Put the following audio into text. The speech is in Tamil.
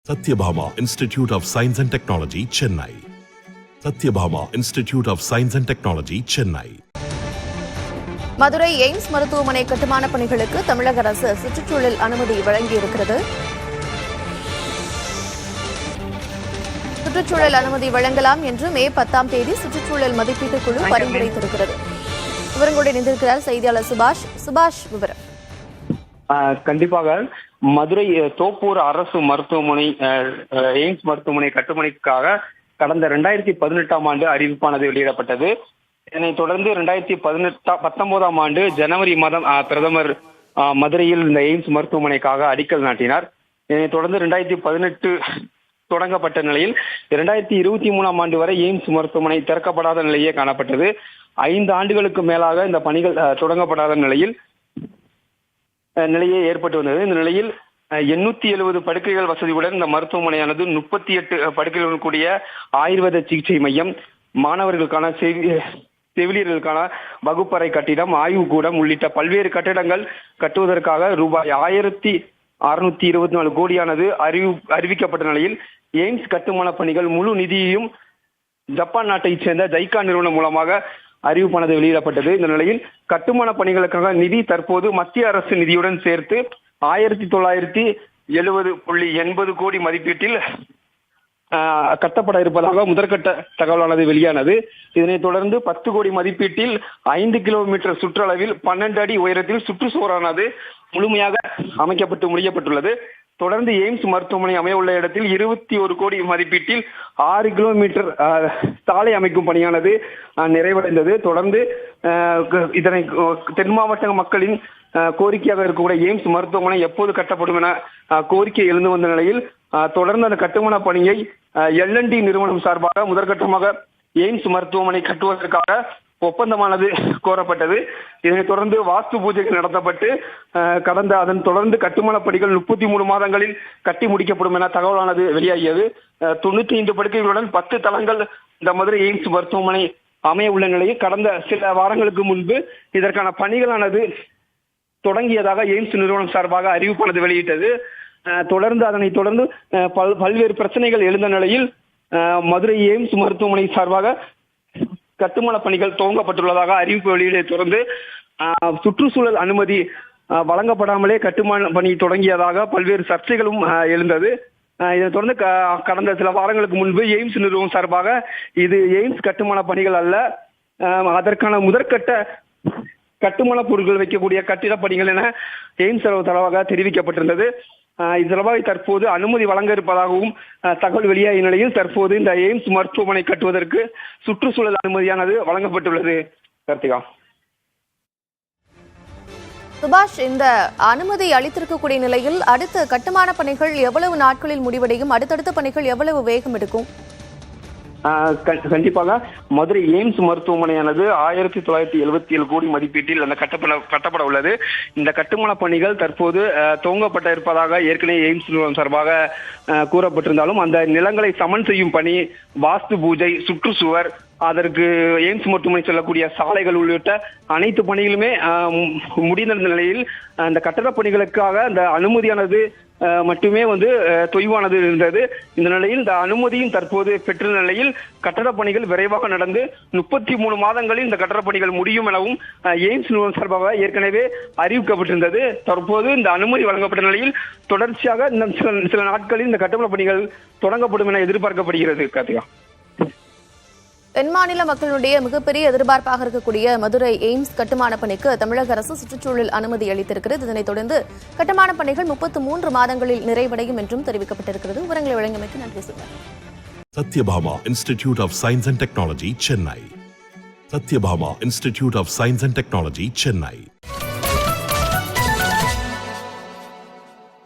Satyabhama Institute of Science and Technology, Chennai. Satyabhama Institute of Science and Technology, Chennai. Madurai AIIMS மருத்துவமனை கட்டுமான பணிகளுக்கு தமிழக அரசு சுற்றுச்சூழல் அனுமதி வழங்கியிருக்கிறது. சுற்றுச்சூழல் அனுமதி வழங்கலாம் என்று மே 10ஆம் தேதி சுற்றுச்சூழல் மதிப்பீட்டு குழு பரிந்துரைத்திருக்கிறது. விவரங்களுடன் இணைந்திருக்கிறார் செய்தியாளர் சுபாஷ். விவரம் கண்டிப்பாக மதுரை தோப்பூர் அரசு மருத்துவமனை எய்ம்ஸ் மருத்துவமனை கட்டுமனைக்காக கடந்த 2018ஆம் ஆண்டு அறிவிப்பானது வெளியிடப்பட்டது. இதனைத் தொடர்ந்து 2019ஆம் ஆண்டு ஜனவரி மாதம் பிரதமர் மதுரையில் இந்த எய்ம்ஸ் மருத்துவமனைக்காக அடிக்கல் நாட்டினார். இதனைத் தொடர்ந்து 2018 தொடங்கப்பட்ட நிலையில் 2023ஆம் ஆண்டு வரை எய்ம்ஸ் மருத்துவமனை திறக்கப்படாத நிலையே காணப்பட்டது. 5 ஆண்டுகளுக்கு மேலாக இந்த பணிகள் தொடங்கப்படாத நிலையே ஏற்பட்டு வந்தது. இந்த நிலையில் 870 படுக்கைகள் வசதியுடன் இந்த மருத்துவமனையானது 38 படுக்கைகளுடன் கூடிய ஆயுர்வேத சிகிச்சை மையம், மாணவர்களுக்கான செவிலியர்களுக்கான வகுப்பறை கட்டிடம், ஆய்வுக்கூடம் உள்ளிட்ட பல்வேறு கட்டிடங்கள் கட்டுவதற்காக ரூபாய் 1624 கோடியானது அறிவிக்கப்பட்ட நிலையில் எய்ம்ஸ் கட்டுமான பணிகள் முழு நிதியையும் ஜப்பான் நாட்டைச் சேர்ந்த ஜைகா நிறுவனம் மூலமாக அறிவிப்பானது வெளியிடப்பட்டது. இந்த நிலையில் கட்டுமான பணிகளுக்காக நிதி தற்போது மத்திய அரசு நிதியுடன் சேர்த்து 1970.80 கோடி மதிப்பீட்டில் கட்டப்பட இருப்பதாக முதற்கட்ட தகவலானது வெளியானது. இதனைத் தொடர்ந்து 10 கோடி மதிப்பீட்டில் 5 கிலோமீட்டர் சுற்றளவில் 12 அடி உயரத்தில் சுற்றுச்சுவரானது முழுமையாக அமைக்கப்பட்டு முடிக்கப்பட்டுள்ளது. தொடர்ந்து எய்ம்ஸ் மருத்துவமனை அமையவுள்ள இடத்தில் 21 கோடி மதிப்பீட்டில் 6 கிலோமீட்டர் சாலை அமைக்கும் பணியானது நிறைவடைந்தது. தொடர்ந்து இதனை தென் மாவட்ட மக்களின் கோரிக்கையாக இருக்கக்கூடிய எய்ம்ஸ் மருத்துவமனை எப்போது கட்டப்படும் என கோரிக்கை எழுந்து வந்த நிலையில் தொடர்ந்து அந்த கட்டுமான பணியை L&T நிறுவனம் சார்பாக முதற்கட்டமாக எய்ம்ஸ் மருத்துவமனை கட்டுவதற்காக ஒப்பந்தமானது கோரப்பட்டது. இதனைத் தொடர்ந்து வாஸ்து பூஜைகள் நடத்தப்பட்டு அதன் தொடர்ந்து கட்டுமான பணிகள் 33 மாதங்களில் கட்டி முடிக்கப்படும் என தகவலானது வெளியாகியது. 95 படுக்கைகளுடன் 10 தளங்கள் இந்த மதுரை எய்ம்ஸ் மருத்துவமனை அமைய உள்ள நிலையில் கடந்த சில வாரங்களுக்கு முன்பு இதற்கான பணிகளானது தொடங்கியதாக எய்ம்ஸ் நிறுவனம் சார்பாக அறிவிப்பானது வெளியிட்டது. அதனைத் தொடர்ந்து பல்வேறு பிரச்சனைகள் எழுந்த நிலையில் மதுரை எய்ம்ஸ் மருத்துவமனை சார்பாக கட்டுமான பணிகள் துவங்கப்பட்டுள்ளதாக அறிவிப்பு வெளியிட தொடர்ந்து சுற்றுச்சூழல் அனுமதி வழங்கப்படாமலே கட்டுமான பணி தொடங்கியதாக பல்வேறு சர்ச்சைகளும் எழுந்தது. இதை தொடர்ந்து கடந்த சில வாரங்களுக்கு முன்பு எய்ம்ஸ் நிறுவனம் சார்பாக இது எய்ம்ஸ் கட்டுமான பணிகள் அல்ல, அதற்கான முதற்கட்ட கட்டுமான பொருட்கள் வைக்கக்கூடிய கட்டிட பணிகள் என எய்ம்ஸ் தரவாக தெரிவிக்கப்பட்டிருந்தது. இது தொடர்பாக தற்போது அனுமதி வழங்க இருப்பதாகவும் தகவல் வெளியாகிய நிலையில் தற்போது இந்த எய்ம்ஸ் மருத்துவமனை கட்டுவதற்கு சுற்றுச்சூழல் அனுமதியானது வழங்கப்பட்டுள்ளது. கார்த்திகா. சுபாஷ், இந்த அனுமதி அளித்திருக்கக்கூடிய நிலையில் அடுத்த கட்டுமான பணிகள் எவ்வளவு நாட்களில் முடிவடையும்? அடுத்தடுத்த பணிகள் எவ்வளவு வேகம் எடுக்கும்? கண்டிப்பாக மதுரை எய்ம்ஸ் மருத்துவமனையானது 1977 கோடி மதிப்பீட்டில் அந்த கட்டப்பட உள்ளது. இந்த கட்டுமான பணிகள் தற்போது துவங்கப்பட்ட இருப்பதாக ஏற்கனவே எய்ம்ஸ் நிறுவனம் சார்பாக கூறப்பட்டிருந்தாலும் அந்த நிலங்களை சமன் செய்யும் பணி, வாஸ்து பூஜை, சுற்றுச்சுவர், அதற்கு எய்ம்ஸ் மருத்துவமனை செல்லக்கூடிய சாலைகள் உள்ளிட்ட அனைத்து பணிகளுமே முடிந்த நிலையில் அந்த கட்டட பணிகளுக்காக அந்த அனுமதியானது மட்டுமே தொய்வானது இருந்தது. இந்த நிலையில் இந்த அனுமதியும் தற்போது பெற்ற நிலையில் கட்டட பணிகள் விரைவாக நடந்து 33 மாதங்களில் இந்த கட்டட பணிகள் முடியும் எனவும் எய்ம்ஸ் நிறுவனம் சார்பாக ஏற்கனவே அறிவிக்கப்பட்டிருந்தது. தற்போது இந்த அனுமதி வழங்கப்பட்ட நிலையில் தொடர்ச்சியாக சில நாட்களில் இந்த கட்டுமான பணிகள் தொடங்கப்படும் என எதிர்பார்க்கப்படுகிறது. கார்த்திகா. தென் மாநில மக்களுடைய மிகப்பெரிய எதிர்பார்ப்பாக இருக்கக்கூடிய மதுரை எய்ம்ஸ் கட்டுமான பணிக்கு தமிழக அரசு சுற்றுச்சூழல் அனுமதி அளித்திருக்கிறது. இதனைத் தொடர்ந்து கட்டுமான பணிகள் 33 மாதங்களில் நிறைவடையும் என்றும் தெரிவிக்கப்பட்டிருக்கிறது. விவரங்களை வழங்கியமைக்கு நன்றி. Satyabhama Institute of Science and Technology, Chennai. Satyabhama Institute of Science and Technology, Chennai.